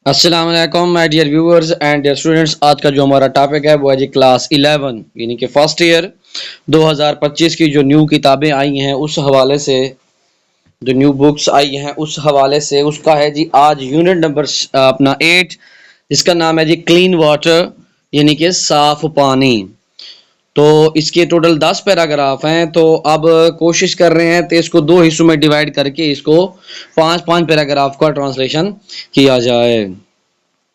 السلام علیکم my dear viewers and dear students. آج کا جو ہمارا ٹاپک ہے وہ ہے جی کلاس 11 یعنی کہ فرسٹ ایئر 2025 کی جو نیو کتابیں آئی ہیں اس حوالے سے، جو نیو بکس آئی ہیں اس حوالے سے اس کا ہے جی آج یونٹ نمبر اپنا 8، جس کا نام ہے جی کلین واٹر یعنی کہ صاف پانی. تو اس کے ٹوٹل 10 پیراگراف ہیں. تو اب کوشش کر رہے ہیں تو اس کو 2 حصوں میں ڈیوائیڈ کر کے اس کو 5 پیراگراف کا ٹرانسلیشن کیا جائے.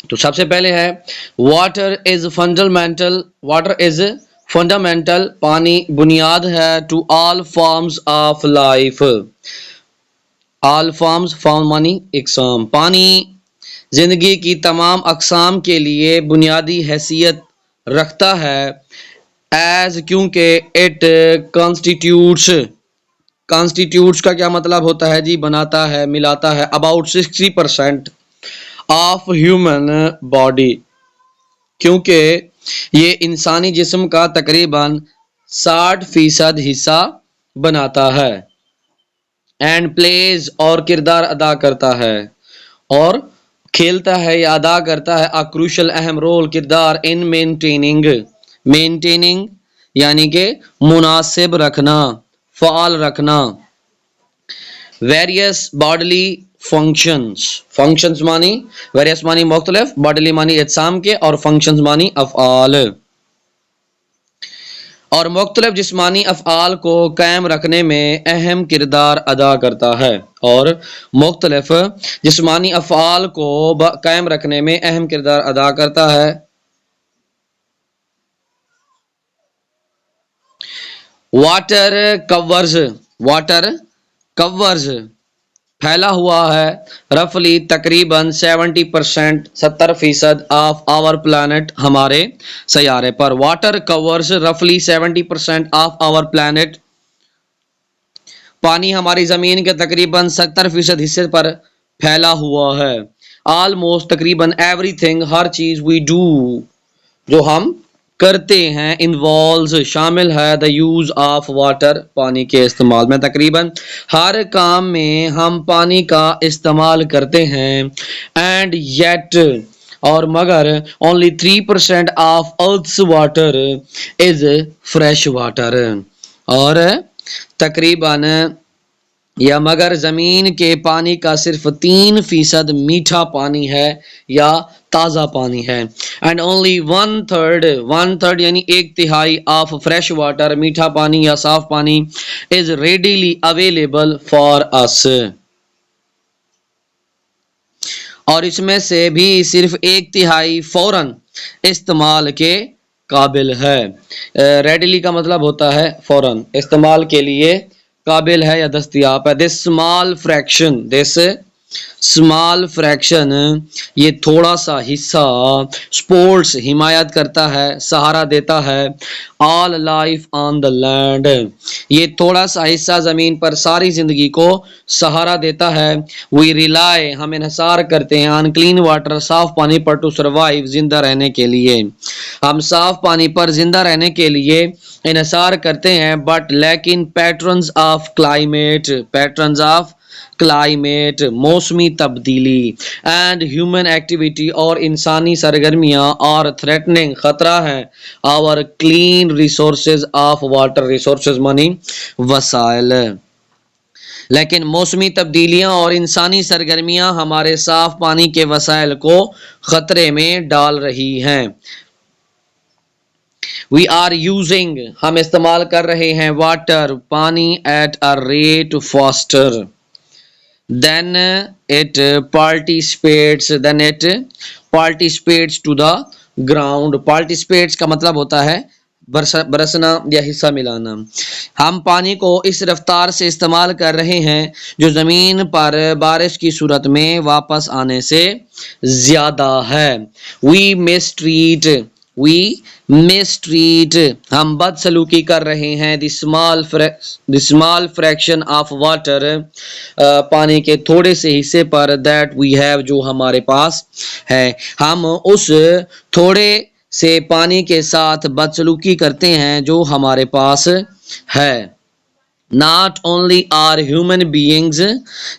تو سب سے پہلے ہے واٹر از فنڈامنٹل، پانی بنیاد ہے to all forms of life. All forms, form مانی اقسام. پانی زندگی کی تمام اقسام کے لیے بنیادی حیثیت رکھتا ہے. ایز کیونکہ اٹ کانسٹیٹیوٹس کا کیا مطلب ہوتا ہے جی؟ بناتا ہے، ملاتا ہے اباؤٹ 60% آف ہیومن باڈی، کیونکہ یہ انسانی جسم کا تقریباً 60% حصہ بناتا ہے. اینڈ پلیز، اور کردار ادا کرتا ہے، اور کھیلتا ہے یا ادا کرتا ہے a crucial اہم رول، کردار ان مینٹیننگ یعنی کہ مناسب رکھنا، فعال رکھنا. ویریس باڈلی فنکشنز مانی ویریس مانی مختلف، باڈلی مانی اجسام کے، اور فنکشنز مانی افعال، اور مختلف جسمانی افعال کو قائم رکھنے میں اہم کردار ادا کرتا ہے. اور مختلف جسمانی افعال کو قائم رکھنے میں اہم کردار ادا کرتا ہے. واٹر کورز پھیلا ہوا ہے رفلی تقریباً 70% آف آور پلانٹ، ہمارے سیارے پر. واٹر کورز رفلی 70% آف آور پلانٹ، پانی ہماری زمین کے تقریباً 70% حصے پر پھیلا ہوا ہے. آلموسٹ تقریباً ایوری تھنگ، ہر چیز، وی ڈو جو ہم کرتے ہیں، انوالوز شامل ہے دا یوز آف واٹر، پانی کے استعمال میں. تقریباً ہر کام میں ہم پانی کا استعمال کرتے ہیں. اینڈ یٹ، اور مگر only 3% of earths water is fresh water, اور تقریباً یا مگر زمین کے پانی کا صرف 3% میٹھا پانی ہے یا تازہ پانی ہے. اینڈ اونلی 1/3 یعنی 1/3 آف فریش واٹر، میٹھا پانی یا صاف پانی، از ریڈیلی اویلیبل فار اس، اور اس میں سے بھی صرف 1/3 فوراً استعمال کے قابل ہے. ریڈیلی کا مطلب ہوتا ہے فوراً استعمال کے لیے قابل ہے یا دستیاب ہے. دس اسمال فریکشن یہ تھوڑا سا حصہ، سپورٹس حمایت کرتا ہے، سہارا دیتا ہے. All life on the land, یہ تھوڑا سا حصہ زمین پر ساری زندگی کو سہارا دیتا ہے. وی ریلائی، ہم انحصار کرتے ہیں، آن کلین واٹر صاف پانی پر ٹو سروائیو زندہ رہنے کے لیے، ہم صاف پانی پر زندہ رہنے کے لیے انحصار کرتے ہیں. بٹ لیکن پیٹرنز آف کلائمیٹ موسمی تبدیلی، اینڈ ہیومن ایکٹیویٹی اور انسانی سرگرمیاں، اور تھریٹننگ خطرہ ہیں، our clean resources of water, resources مانی وسائل. لیکن موسمی تبدیلیاں اور انسانی سرگرمیاں ہمارے صاف پانی کے وسائل کو خطرے میں ڈال رہی ہیں. We are using، ہم استعمال کر رہے ہیں، واٹر پانی at a rate faster than it participates to the ground. Participates کا مطلب ہوتا ہے برسنا یا حصہ ملانا. ہم پانی کو اس رفتار سے استعمال کر رہے ہیں جو زمین پر بارش کی صورت میں واپس آنے سے زیادہ ہے. We mistreat، ہم بد سلوکی کر رہے ہیں، the small fraction of water، پانی کے تھوڑے سے حصے پر، that we have، جو ہمارے پاس ہے. ہم اس تھوڑے سے پانی کے ساتھ بد سلوکی کرتے ہیں جو ہمارے پاس ہے. Not only are human beings،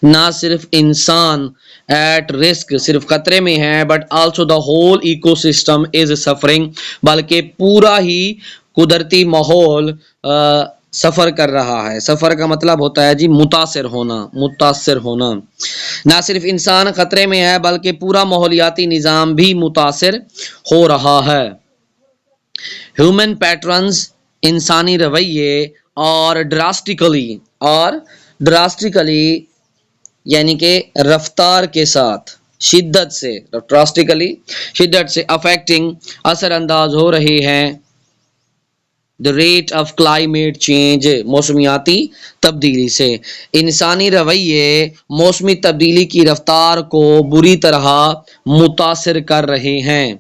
نہ صرف انسان، ایٹ رسک صرف خطرے میں ہے but also the whole ecosystem is suffering بلکہ پورا ہی قدرتی ماحول سفر کر رہا ہے. سفر کا مطلب ہوتا ہے جی متاثر ہونا. نہ صرف انسان خطرے میں ہے بلکہ پورا ماحولیاتی نظام بھی متاثر ہو رہا ہے. ہیومن پیٹرنز انسانی رویے اور ڈراسٹیکلی یعنی کہ رفتار کے ساتھ شدت سے افیکٹنگ اثر انداز ہو رہے ہیں the rate of climate change موسمیاتی تبدیلی سے. انسانی رویے موسمی تبدیلی کی رفتار کو بری طرح متاثر کر رہے ہیں.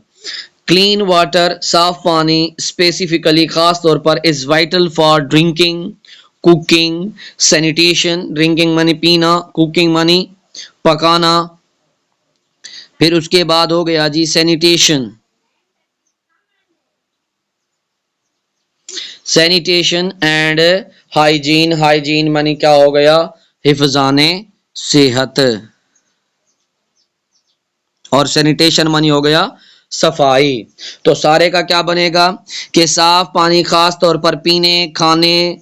کلین واٹر صاف پانی اسپیسیفکلی خاص طور پر is vital for drinking cooking sanitation. Drinking منی پینا, کوکنگ منی پکانا, پھر اس کے بعد ہو گیا جی سینیٹیشن اینڈ ہائیجین منی کیا ہو گیا حفظان صحت, اور سینیٹیشن منی ہو گیا صفائی. تو سارے کا کیا بنے گا کہ صاف پانی خاص طور پر پینے, کھانے,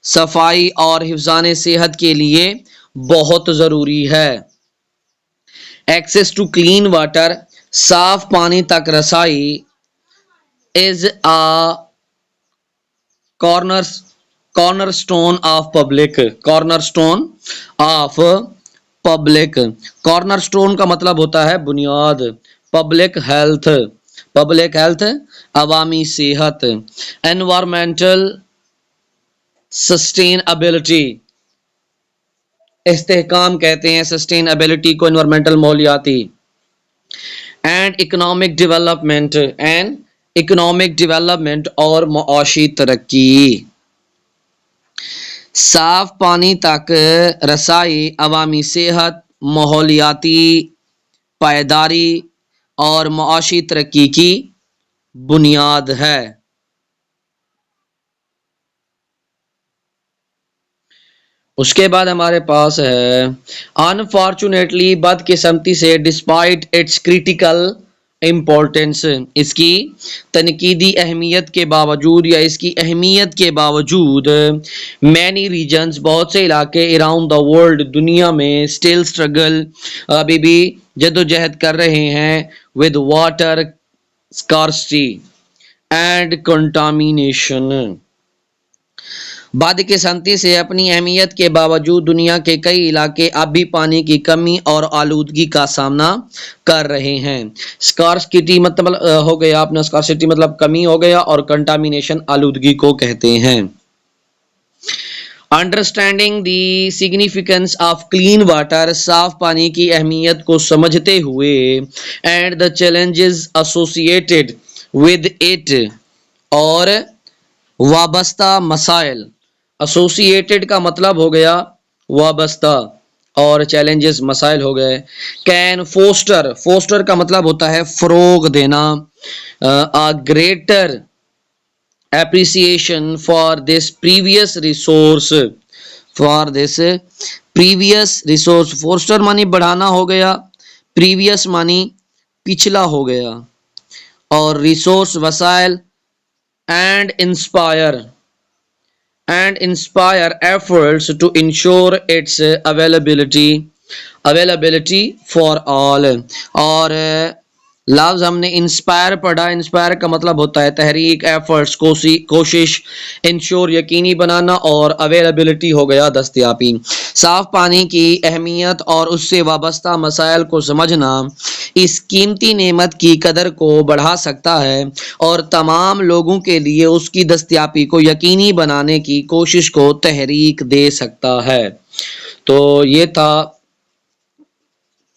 صفائی اور حفظان صحت کے لیے بہت ضروری ہے. ایکسیس ٹو کلین واٹر صاف پانی تک رسائی is a cornerstone of cornerstone کا مطلب ہوتا ہے بنیاد. پبلک ہیلتھ عوامی صحت. انوائرمنٹل سسٹینیبلٹی استحکام کہتے ہیں سسٹینیبلٹی کو انوائرمنٹل ماحولیاتی. اینڈ اکنامک ڈیولپمنٹ اور معاشی ترقی. صاف پانی تک رسائی عوامی صحت, ماحولیاتی پائیداری اور معاشی ترقی کی بنیاد ہے. اس کے بعد ہمارے پاس ہے انفارچونیٹلی بدقسمتی سے ڈسپائٹ اٹس کریٹیکل امپورٹینس اس کی تنقیدی اہمیت کے باوجود یا اس کی اہمیت کے باوجود مینی ریجنز بہت سے علاقے اراؤنڈ دا ورلڈ دنیا میں اسٹل اسٹرگل ابھی بھی جدوجہد کر رہے ہیں ود واٹر اسکارسٹی اینڈ کنٹامینیشن. بدقسمتی سے اپنی اہمیت کے باوجود دنیا کے کئی علاقے اب بھی پانی کی کمی اور آلودگی کا سامنا کر رہے ہیں. اسکارسٹی مطلب ہو گیا اپنا اسکارسٹی مطلب کمی ہو گیا اور کنٹامینیشن آلودگی کو کہتے ہیں. Understanding the significance of clean water صاف پانی کی اہمیت کو سمجھتے ہوئے and the challenges associated with it اور وابستہ مسائل. ایسوسیٹیڈ کا مطلب ہو گیا وابستہ اور چیلنجز مسائل ہو گئے. کین فوسٹر کا مطلب ہوتا ہے فروغ دینا. Greater appreciation for this previous resource Forestier مانی بڑھانا ہو گیا, پریویس مانی پچھلا ہو گیا, اور ریسورس وسائل and inspire efforts to ensure its availability for all. اور لفظ ہم نے انسپائر پڑھا. انسپائر کا مطلب ہوتا ہے تحریک, ایفرٹس کوشش, انشور یقینی بنانا, اور اویلیبلٹی ہو گیا دستیابی. صاف پانی کی اہمیت اور اس سے وابستہ مسائل کو سمجھنا اس قیمتی نعمت کی قدر کو بڑھا سکتا ہے اور تمام لوگوں کے لیے اس کی دستیابی کو یقینی بنانے کی کوشش کو تحریک دے سکتا ہے. تو یہ تھا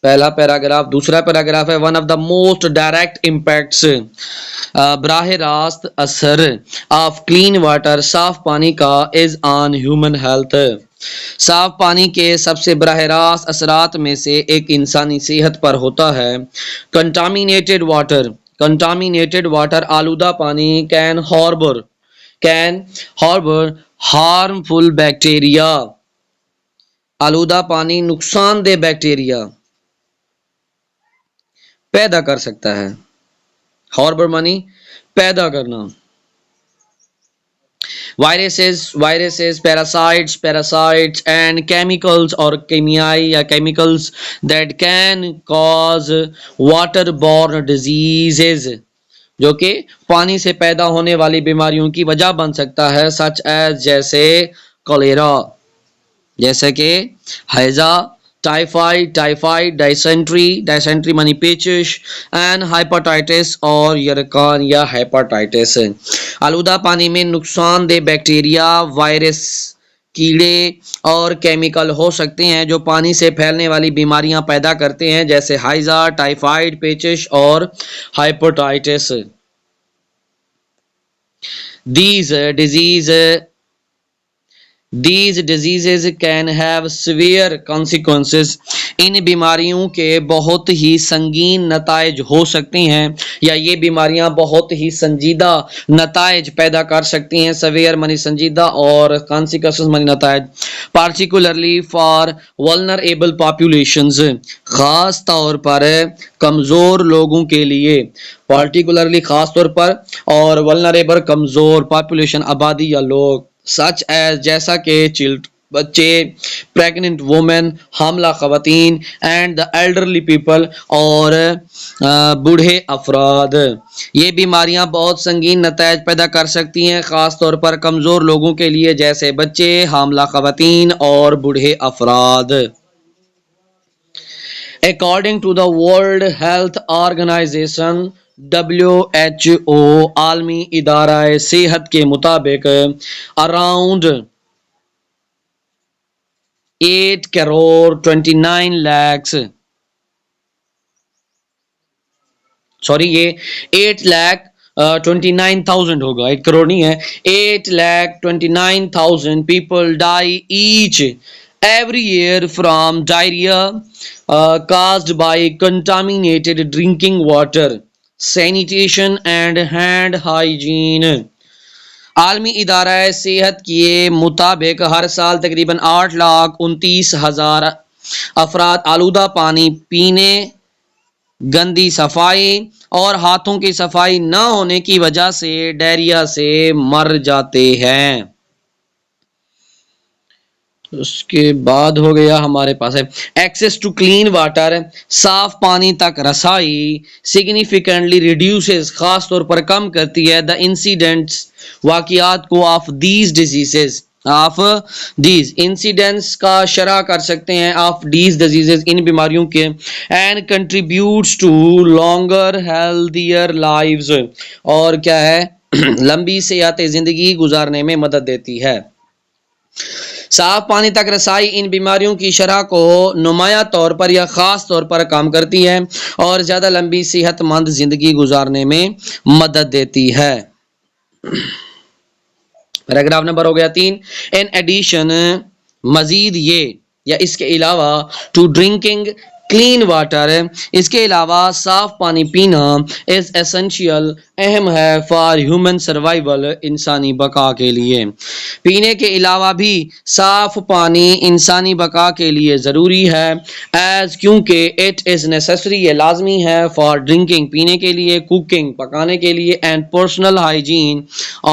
پہلا پیراگراف. دوسرا پیراگراف ہے one of the most direct impacts براہ راست اثر آف کلین واٹر صاف پانی کا از آن ہیومن ہیلتھ. صاف پانی کے سب سے براہ راست اثرات میں سے ایک انسانی صحت پر ہوتا ہے. کنٹامینیٹڈ واٹر آلودہ پانی کین ہاربر ہارمفل بیکٹیریا. آلودہ پانی نقصان دہ بیکٹیریا پیدا کر سکتا ہے. ہاربر مانی پیدا کرنا. viruses, parasites and chemicals or کیمیائی یا chemicals that can cause waterborne diseases جو کہ پانی سے پیدا ہونے والی بیماریوں کی وجہ بن سکتا ہے such as جیسے کلیرا، جیسے کہ ہیضہ، ٹائفائڈ، ڈائسینٹری منی پیچش اینڈ ہیپاٹائٹس اور یرقان یا ہیپاٹائٹس. آلودہ پانی میں نقصان دہ بیکٹیریا، وائرس، کیڑے اور کیمیکل ہو سکتے ہیں جو پانی سے پھیلنے والی بیماریاں پیدا کرتے ہیں جیسے ہیضہ، ٹائفائڈ، پیچش اور hepatitis. These diseases can have severe consequences. ان بیماریوں کے بہت ہی سنگین نتائج ہو سکتے ہیں یا یہ بیماریاں بہت ہی سنجیدہ نتائج پیدا کر سکتی ہیں. severe منی سنجیدہ اور consequences منی نتائج. particularly for vulnerable populations خاص طور پر کمزور لوگوں کے لیے. particularly خاص طور پر اور vulnerable کمزور population آبادی یا لوگ. such as جیسا کہ بچے، pregnant women حاملہ خواتین and the elderly people اور بوڑھے افراد. یہ بیماریاں بہت سنگین نتائج پیدا کر سکتی ہیں خاص طور پر کمزور لوگوں کے لیے جیسے بچے، حاملہ خواتین اور بوڑھے افراد. According to the World Health Organization WHO عالمی ادارہ صحت کے مطابق around 8 crore 29 lakhs یہ 8,29,000 ہوگا، 8 کروڑ نہیں ہے، 8,29,000 people die each every year from diarrhea caused by contaminated drinking water, sanitation and hand hygiene. عالمی ادارہ صحت کے مطابق ہر سال تقریباً 8,29,000 افراد آلودہ پانی پینے، گندی صفائی اور ہاتھوں کی صفائی نہ ہونے کی وجہ سے ڈائریا سے مر جاتے ہیں. اس کے بعد ہو گیا ہمارے پاس ہے ایکسیس ٹو کلین واٹر. صاف پانی تک رسائی significantly reduces خاص طور پر کم کرتی ہے the incidents واقعات کو of these diseases incidents کا شرح کر سکتے ہیں of these diseases ان بیماریوں کے and contributes to longer healthier lives اور کیا ہے لمبی صحت زندگی گزارنے میں مدد دیتی ہے. صاف پانی تک رسائی ان بیماریوں کی شرح کو نمایاں طور پر یا خاص طور پر کم کرتی ہے اور زیادہ لمبی صحت مند زندگی گزارنے میں مدد دیتی ہے. پیراگراف نمبر ہو گیا 3. ان ایڈیشن مزید یہ یا اس کے علاوہ ٹو ڈرنکنگ کلین واٹر اس کے علاوہ صاف پانی پینا از ایسنشیل اہم ہے فار ہیومن سروائیول انسانی بقا کے لیے. پینے کے علاوہ بھی صاف پانی انسانی بقا کے لیے ضروری ہے ایز کیونکہ اٹ از نیسیسری یہ لازمی ہے فار ڈرنکنگ پینے کے لیے، کوکنگ پکانے کے لیے اینڈ پرسنل ہائیجین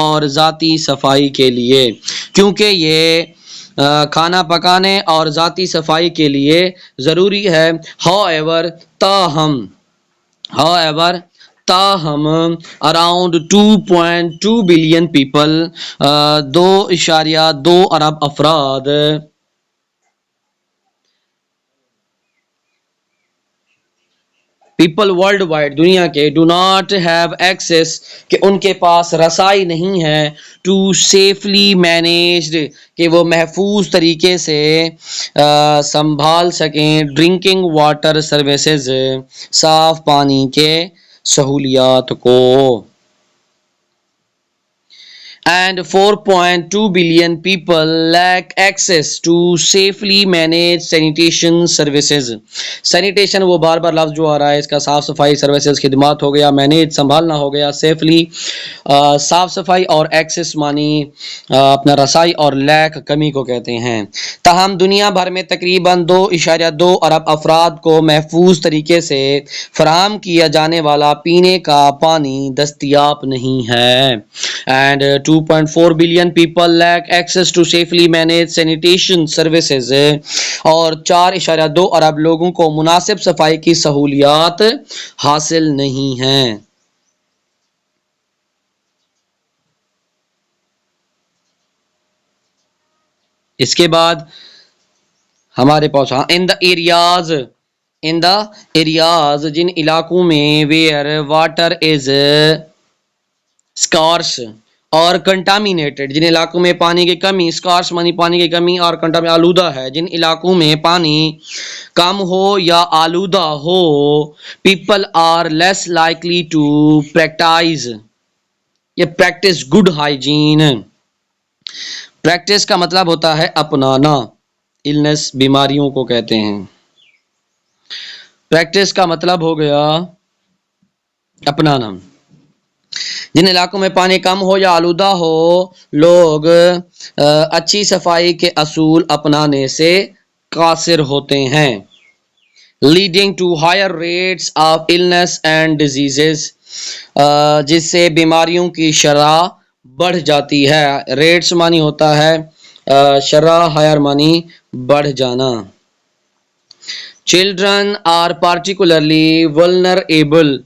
اور ذاتی صفائی کے لیے کیونکہ یہ کھانا پکانے اور ذاتی صفائی کے لیے ضروری ہے. تاہم اراؤنڈ 2.2 بلین پیپل 2.2 ارب افراد پیپل ورلڈ وائڈ دنیا کے ڈو ناٹ ہیو ایکسیس کہ ان کے پاس رسائی نہیں ہے ٹو سیفلی مینیجڈ کہ وہ محفوظ طریقے سے سنبھال سکیں ڈرنکنگ واٹر سروسز صاف پانی کے سہولیات کو. and 4.2 billion people lack access to safely managed sanitation services. sanitation وہ بار بار لفظ جو آ رہا ہے اس کا صاف صفائی سروسز خدمات ہو گیا, مینیج سنبھالنا ہو گیا, سیفلی صاف صفائی, اور ایکسس مانی اپنا رسائی, اور لیک کمی کو کہتے ہیں. تاہم دنیا بھر میں تقریباً 2.2 ارب افراد کو محفوظ طریقے سے فراہم کیا جانے والا پینے کا پانی دستیاب نہیں ہے. And 2.4 billion people lack access to safely managed sanitation services. اور 4.2 ارب لوگوں کو مناسب صفائی کی سہولیات حاصل نہیں ہیں. اس کے بعد ہمارے پاس in the areas جن علاقوں میں where water is scarce اور کنٹامینیٹڈ, جن علاقوں میں پانی کی کمی, اسکارس مانی پانی کی کمی, اور آلودہ ہے, جن علاقوں میں پانی کم ہو یا آلودہ ہو, people are less likely to practice good hygiene. Practice کا مطلب ہوتا ہے اپنانا, النس بیماریوں کو کہتے ہیں. پریکٹس کا مطلب ہو گیا اپنانا. جن علاقوں میں پانی کم ہو یا آلودہ ہو, لوگ اچھی صفائی کے اصول اپنانے سے قاصر ہوتے ہیں. Leading to higher rates of illness and diseases, جس سے بیماریوں کی شرح بڑھ جاتی ہے. ریٹس مانی ہوتا ہے شرح, ہائر مانی بڑھ جانا. چلڈرن آر پارٹیکولرلی vulnerable,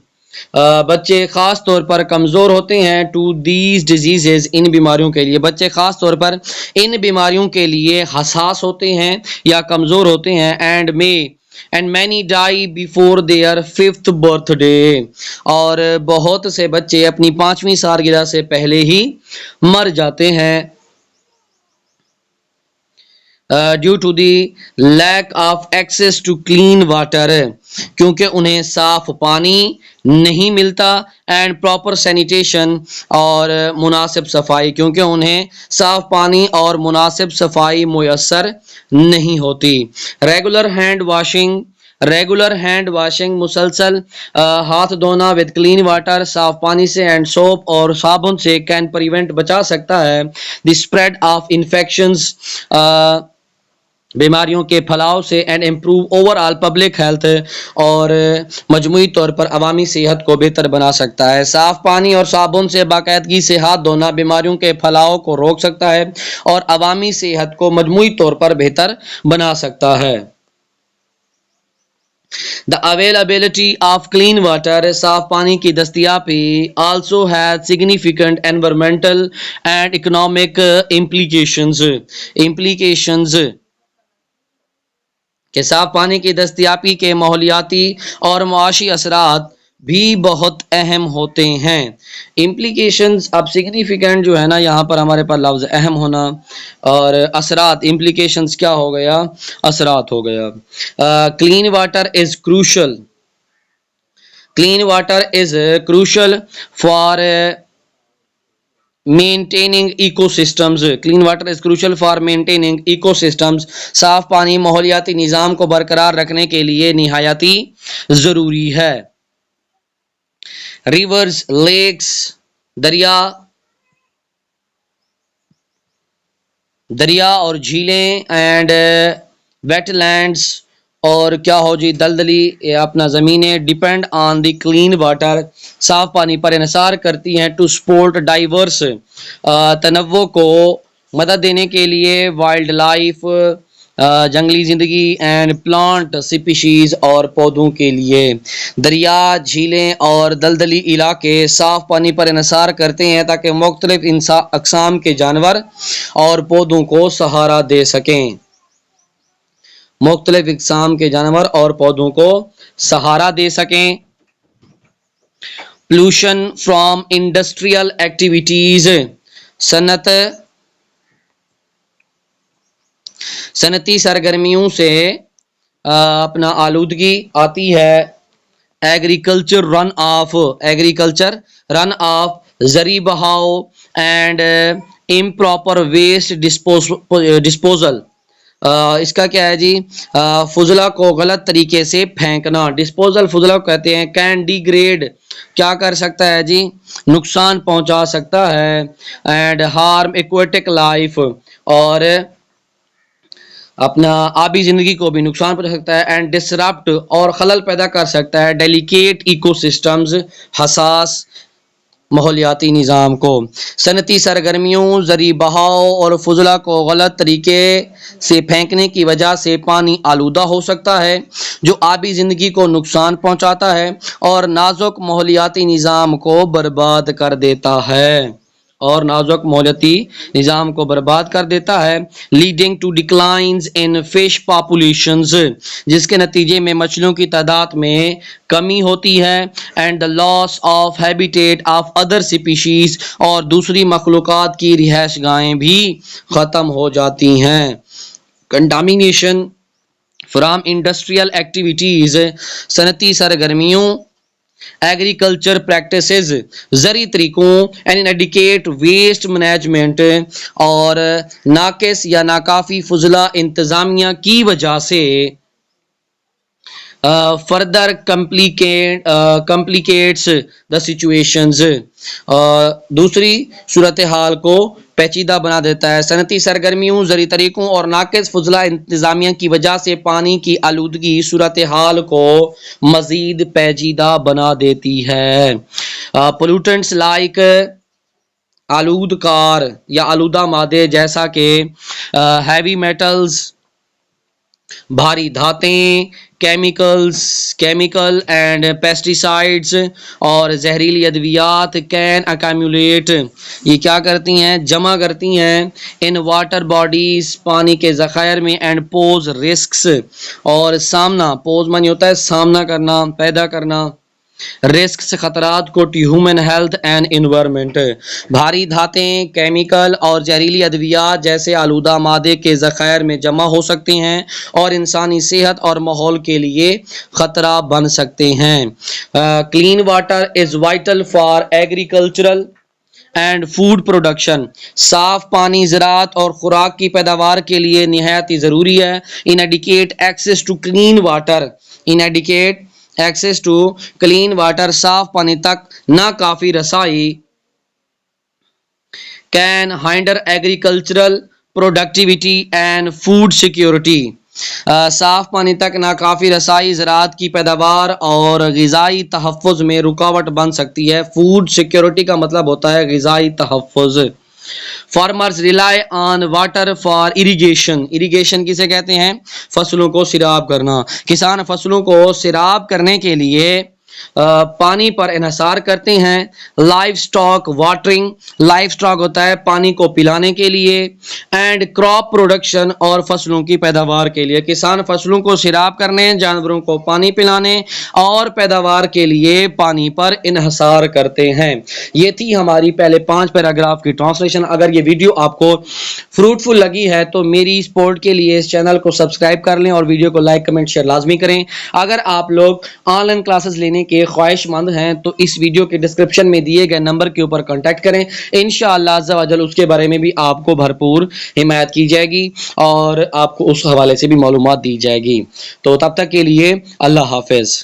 بچے خاص طور پر کمزور ہوتے ہیں. ٹو دیز ڈیزیزز, ان بیماریوں کے لیے بچے خاص طور پر ان بیماریوں کے لیے حساس ہوتے ہیں یا کمزور ہوتے ہیں. And many die before their 5th birthday, اور بہت سے بچے اپنی 5ویں سالگرہ سے پہلے ہی مر جاتے ہیں. Due to the lack of access to clean water, کیونکہ انہیں صاف پانی نہیں ملتا. اینڈ پراپر سینیٹیشن, اور مناسب صفائی, کیونکہ انہیں صاف پانی اور مناسب صفائی میسر نہیں ہوتی. ریگولر ہینڈ واشنگ, مسلسل ہاتھ دھونا ود کلین واٹر, صاف پانی سے, اینڈ سوپ, اور صابن سے, کین پریونٹ بچا سکتا ہے دی اسپریڈ آف انفیکشنز, بیماریوں کے پھیلاؤ سے. And improve over all public health, اور مجموعی طور پر عوامی صحت کو بہتر بنا سکتا ہے. صاف پانی اور صابن سے باقاعدگی سے ہاتھ دھونا بیماریوں کے پھیلاؤ کو روک سکتا ہے اور عوامی صحت کو مجموعی طور پر بہتر بنا سکتا ہے. The availability of clean water, صاف پانی کی دستیابی, also has significant environmental and economic implications, کہ صاف پانی کی دستیابی کے ماحولیاتی اور معاشی اثرات بھی بہت اہم ہوتے ہیں. امپلیکیشنز, اب سگنیفیکنٹ جو ہے نا یہاں پر ہمارے پاس لفظ اہم ہونا, اور اثرات, امپلیکیشنز کیا ہو گیا, اثرات ہو گیا. Clean water is crucial, clean water is crucial for maintaining ecosystems, clean water is crucial for maintaining ecosystems, صاف پانی ماحولیاتی نظام کو برقرار رکھنے کے لیے نہایتی ضروری ہے. ریورز, لیکس, دریا اور جھیلیں, اینڈ ویٹ لینڈس, اور کیا ہو جی دلدلی اپنا زمینیں, depend on the clean water, صاف پانی پر انحصار کرتی ہیں. ٹو سپورٹ ڈائیورس, تنوع کو مدد دینے کے لیے. وائلڈ لائف, جنگلی زندگی. اینڈ پلانٹ سپیشیز, اور پودوں کے لیے. دریا, جھیلیں اور دلدلی علاقے صاف پانی پر انحصار کرتے ہیں تاکہ مختلف اقسام کے جانور اور پودوں کو سہارا دے سکیں. مختلف اقسام کے جانور اور پودوں کو سہارا دے سکیں. پولوشن فرام انڈسٹریل ایکٹیویٹیز, صنعتی سرگرمیوں سے اپنا آلودگی آتی ہے. ایگریکلچر رن آف زرعی بہاؤ اینڈ امپراپر ویسٹ ڈسپوزل. اس کا کیا ہے جی؟ فضلہ کو غلط طریقے سے پھینکنا. ڈسپوزل فضلہ کو کہتے ہیں. کین ڈیگریڈ کیا کر سکتا ہے جی؟ نقصان پہنچا سکتا ہے. اینڈ ہارم ایکویٹک لائف اور اپنا آبی زندگی کو بھی نقصان پہنچا سکتا ہے. اینڈ ڈسرپٹ اور خلل پیدا کر سکتا ہے ڈیلیکیٹ ایکو سسٹمز حساس ماحولیاتی نظام کو. صنعتی سرگرمیوں زرعی بہاؤ اور فضلہ کو غلط طریقے سے پھینکنے کی وجہ سے پانی آلودہ ہو سکتا ہے جو آبی زندگی کو نقصان پہنچاتا ہے اور نازک ماحولیاتی نظام کو برباد کر دیتا ہے leading to declines in fish populations جس کے نتیجے میں مچھلیوں کی تعداد میں کمی ہوتی ہے. And the loss of habitat of other species اور دوسری مخلوقات کی رہائش گاہیں بھی ختم ہو جاتی ہیں. کنٹامینیشن فرام انڈسٹریل ایکٹیویٹیز صنعتی سرگرمیوں ایگریکلچر پریکٹسز زرعی طریقوں انڈیکیٹ ویسٹ مینجمنٹ اور ناقص یا ناکافی فضلہ انتظامیہ کی وجہ سے فردر کمپلیکیٹس دا سچویشنز دوسری صورتحال کو پیچیدہ بنا دیتا ہے. صنعتی سرگرمیوں زرعی طریقوں اور ناقص فضلہ انتظامیہ کی وجہ سے پانی کی آلودگی صورتحال کو مزید پیچیدہ بنا دیتی ہے. پولوٹنٹس لائک آلودکار یا آلودہ مادے جیسا کہ ہیوی میٹلز بھاری دھاتیں کیمیکل اینڈ پیسٹیسائڈز اور زہریلی ادویات کین اکیمولیٹ یہ کیا کرتی ہیں؟ جمع کرتی ہیں ان واٹر باڈیز پانی کے ذخائر میں. اینڈ پوز رسکس اور سامنا پوز معنی ہوتا ہے سامنا کرنا پیدا کرنا رسک سے خطرات کو to human health and environment. بھاری دھاتیں کیمیکل اور زہریلی ادویات جیسے آلودہ مادے کے ذخائر میں جمع ہو سکتے ہیں اور انسانی صحت اور ماحول کے لیے خطرہ بن سکتے ہیں. Clean water is vital for agricultural and food production صاف پانی زراعت اور خوراک کی پیداوار کے لیے نہایت ہی ضروری ہے. Inadequate access to clean water صاف پانی تک ناکافی رسائی can hinder agricultural productivity and food security صاف پانی تک ناکافی رسائی زراعت کی پیداوار اور غذائی تحفظ میں رکاوٹ بن سکتی ہے. فوڈ سیکیورٹی کا مطلب ہوتا ہے غذائی تحفظ. Farmers rely on water for irrigation کسے کہتے ہیں؟ فصلوں کو سیراب کرنا. کسان فصلوں کو سیراب کرنے کے لیے پانی پر انحصار کرتے ہیں. Life stock watering life stock ہوتا ہے پانی کو پلانے کے لیے. اینڈ کراپ پروڈکشن اور فصلوں کی پیداوار کے لیے کسان فصلوں کو سیراب کرنے جانوروں کو پانی پلانے اور پیداوار کے لیے پانی پر انحصار کرتے ہیں. یہ تھی ہماری پہلے 5 پیراگراف کی ٹرانسلیشن. اگر یہ ویڈیو آپ کو فروٹفل لگی ہے تو میری سپورٹ کے لیے اس چینل کو سبسکرائب کر لیں اور ویڈیو کو لائک کمنٹ شیئر لازمی کریں. اگر آپ لوگ آن لائن کلاسز لینے کے خواہش مند ہیں تو اس ویڈیو کے ڈسکرپشن میں دیے گئے نمبر کے اوپر کانٹیکٹ کریں. انشاءاللہ عز و جل اس کے بارے میں بھی آپ کو بھرپور حمایت کی جائے گی اور آپ کو اس حوالے سے بھی معلومات دی جائے گی. تو تب تک کے لیے اللہ حافظ.